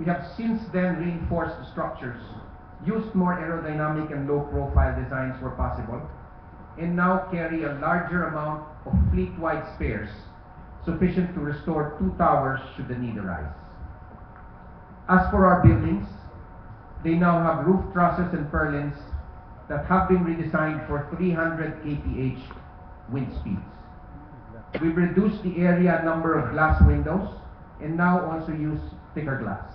we have since then reinforced the structures, used more aerodynamic and low-profile designs where possible, and now carry a larger amount of fleet-wide spares, sufficient to restore 2 towers should the need arise. As for our buildings, they now have roof trusses and purlins that have been redesigned for 300 kph wind speeds. We've reduced the area number of glass windows and now also use thicker glass.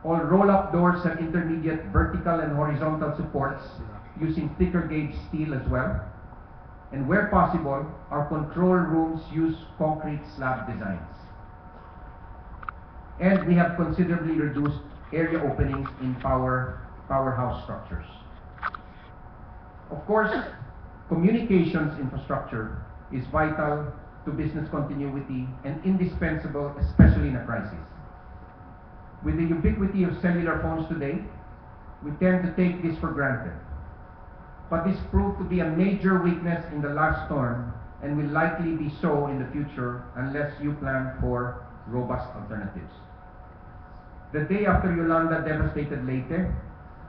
All roll-up doors have intermediate vertical and horizontal supports using thicker gauge steel as well. And where possible, our control rooms use concrete slab designs. And we have considerably reduced area openings in powerhouse structures. Of course, communications infrastructure is vital to business continuity and indispensable, especially in a crisis. With the ubiquity of cellular phones today, we tend to take this for granted. But this proved to be a major weakness in the last storm and will likely be so in the future unless you plan for robust alternatives. The day after Yolanda devastated Leyte,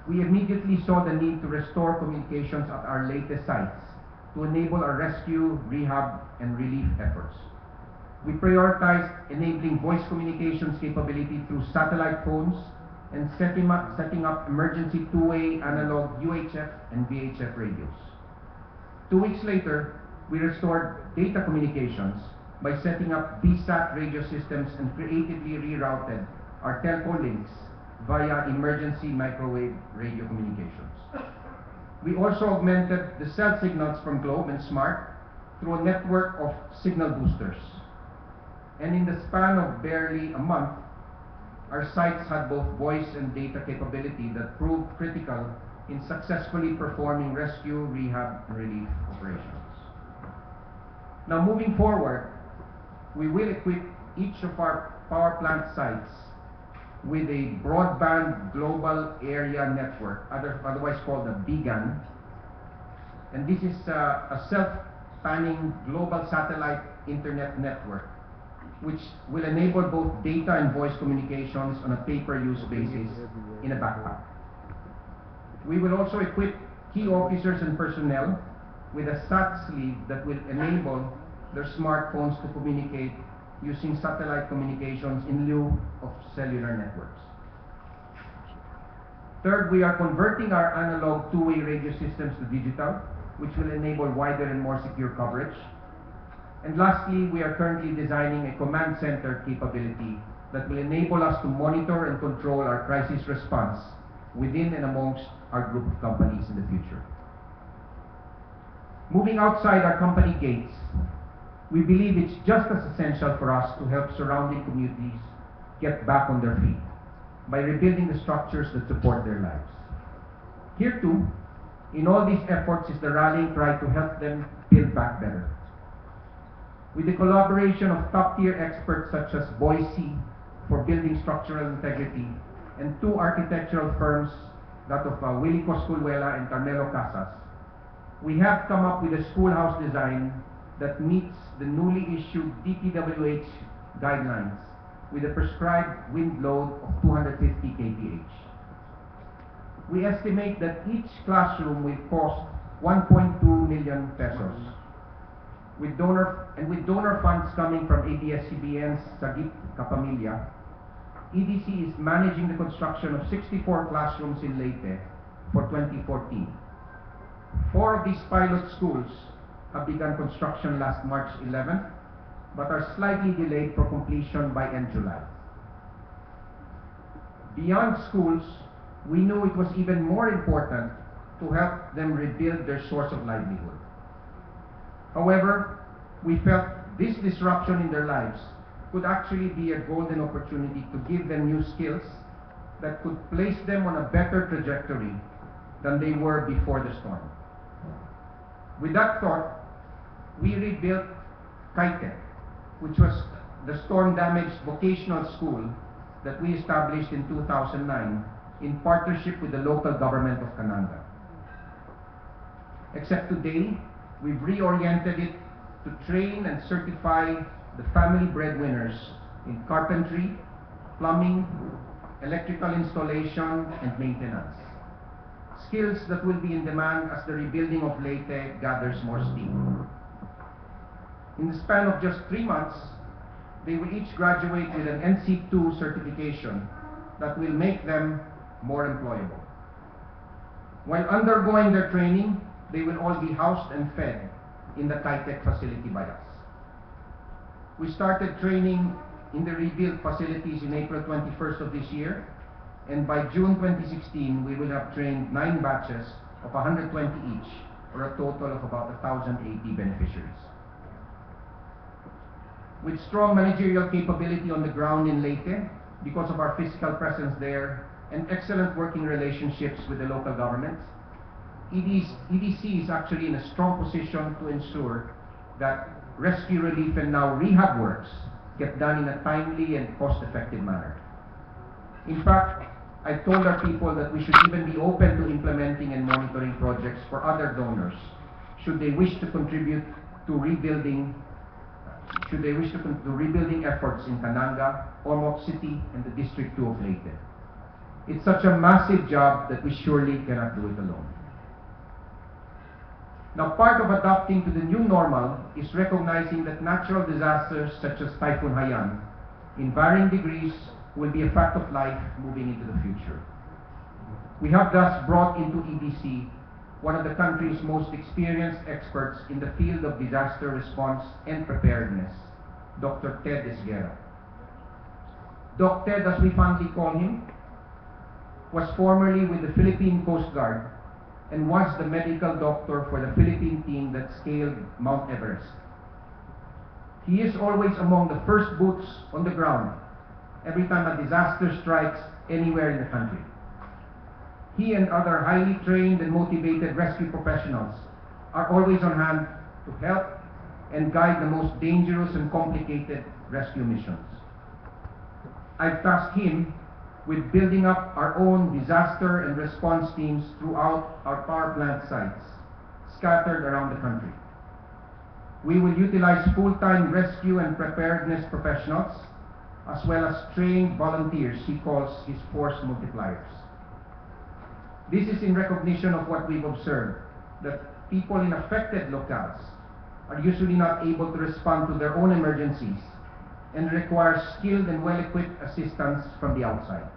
we immediately saw the need to restore communications at our Leyte sites to enable our rescue, rehab, and relief efforts. We prioritized enabling voice communications capability through satellite phones and setting up emergency two-way analog UHF and VHF radios. 2 weeks later, we restored data communications by setting up VSAT radio systems and creatively rerouted our telco links via emergency microwave radio communications. We also augmented the cell signals from Globe and Smart through a network of signal boosters. And in the span of barely a month, our sites had both voice and data capability that proved critical in successfully performing rescue, rehab, and relief operations. Now moving forward, we will equip each of our power plant sites with a broadband global area network, otherwise called a BGAN. And this is a self-spanning global satellite internet network, which will enable both data and voice communications on a pay-per-use basis in a backpack. We will also equip key officers and personnel with a SAT sleeve that will enable their smartphones to communicate using satellite communications in lieu of cellular networks. Third, we are converting our analog two-way radio systems to digital, which will enable wider and more secure coverage. And lastly, we are currently designing a command center capability that will enable us to monitor and control our crisis response within and amongst our group of companies in the future. Moving outside our company gates, we believe it's just as essential for us to help surrounding communities get back on their feet by rebuilding the structures that support their lives. Here too, in all these efforts is the rallying cry to help them build back better. With the collaboration of top-tier experts such as Boise for building structural integrity and two architectural firms, that of Willie Cosculluela and Carmelo Casas, we have come up with a schoolhouse design that meets the newly issued DPWH guidelines with a prescribed wind load of 250 kph. We estimate that each classroom will cost 1.2 million pesos. With donor funds coming from ABS-CBN's Sagip Kapamilya, EDC is managing the construction of 64 classrooms in Leyte for 2014. 4 of these pilot schools have begun construction last March 11th, but are slightly delayed for completion by end July. Beyond schools, we knew it was even more important to help them rebuild their source of livelihood. However, we felt this disruption in their lives could actually be a golden opportunity to give them new skills that could place them on a better trajectory than they were before the storm. With that thought, we rebuilt Kaite, which was the storm-damaged vocational school that we established in 2009 in partnership with the local government of Cananga. Except today, we've reoriented it to train and certify the family breadwinners in carpentry, plumbing, electrical installation, and maintenance. Skills that will be in demand as the rebuilding of Leyte gathers more steam. In the span of just 3 months, they will each graduate with an NC2 certification that will make them more employable. While undergoing their training, they will all be housed and fed in the Kitech facility by us. We started training in the rebuilt facilities in April 21st of this year, and by June 2016, we will have trained 9 batches of 120 each, for a total of about 1,080 beneficiaries. With strong managerial capability on the ground in Leyte, because of our physical presence there, and excellent working relationships with the local governments, EDC is actually in a strong position to ensure that rescue relief and now rehab works get done in a timely and cost-effective manner. In fact, I told our people that we should even be open to implementing and monitoring projects for other donors, should they wish to contribute to rebuilding efforts in Cananga, Ormoc City, and the District 2 of Leyte. It's such a massive job that we surely cannot do it alone. Now, part of adapting to the new normal is recognizing that natural disasters such as Typhoon Haiyan, in varying degrees, will be a fact of life moving into the future. We have thus brought into EDC one of the country's most experienced experts in the field of disaster response and preparedness, Dr. Ted Esguerra. Doc Ted, as we fondly call him, was formerly with the Philippine Coast Guard and was the medical doctor for the Philippine team that scaled Mount Everest. He is always among the first boots on the ground every time a disaster strikes anywhere in the country. He and other highly trained and motivated rescue professionals are always on hand to help and guide the most dangerous and complicated rescue missions. I've tasked him with building up our own disaster and response teams throughout our power plant sites, scattered around the country. We will utilize full-time rescue and preparedness professionals, as well as trained volunteers he calls his force multipliers. This is in recognition of what we've observed, that people in affected locales are usually not able to respond to their own emergencies and require skilled and well-equipped assistance from the outside.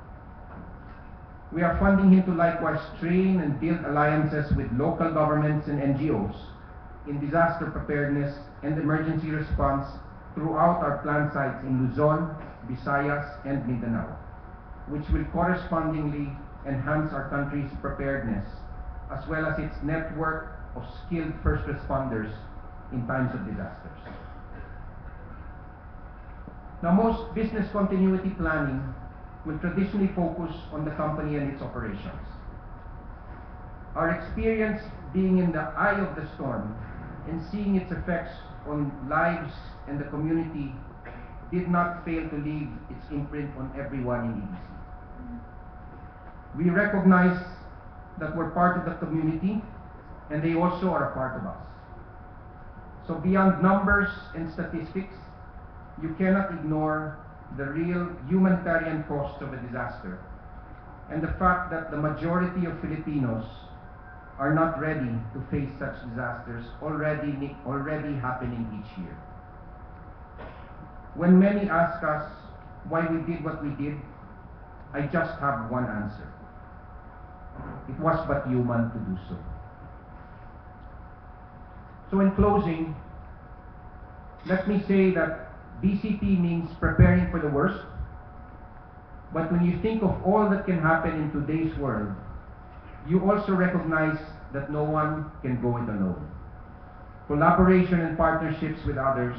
We are funding him to likewise train and build alliances with local governments and NGOs in disaster preparedness and emergency response throughout our plant sites in Luzon, Visayas, and Mindanao, which will correspondingly enhance our country's preparedness as well as its network of skilled first responders in times of disasters. Now, most business continuity planning will traditionally focus on the company and its operations. Our experience being in the eye of the storm and seeing its effects on lives and the community did not fail to leave its imprint on everyone in EDC. We recognize that we're part of the community and they also are a part of us. So beyond numbers and statistics, you cannot ignore the real humanitarian cost of a disaster and the fact that the majority of Filipinos are not ready to face such disasters already happening each year. When many ask us why we did what we did, I just have one answer. It was but human to do so. So in closing, let me say that BCP means preparing for the worst, but when you think of all that can happen in today's world, you also recognize that no one can go it alone. Collaboration and partnerships with others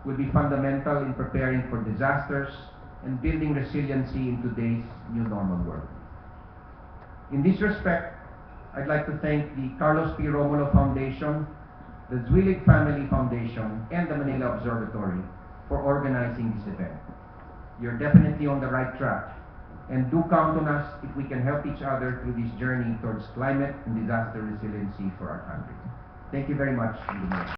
will be fundamental in preparing for disasters and building resiliency in today's new normal world. In this respect, I'd like to thank the Carlos P. Romulo Foundation, the Zuellig Family Foundation, and the Manila Observatory for organizing this event. You're definitely on the right track, and do count on us if we can help each other through this journey towards climate and disaster resiliency for our country. Thank you very much.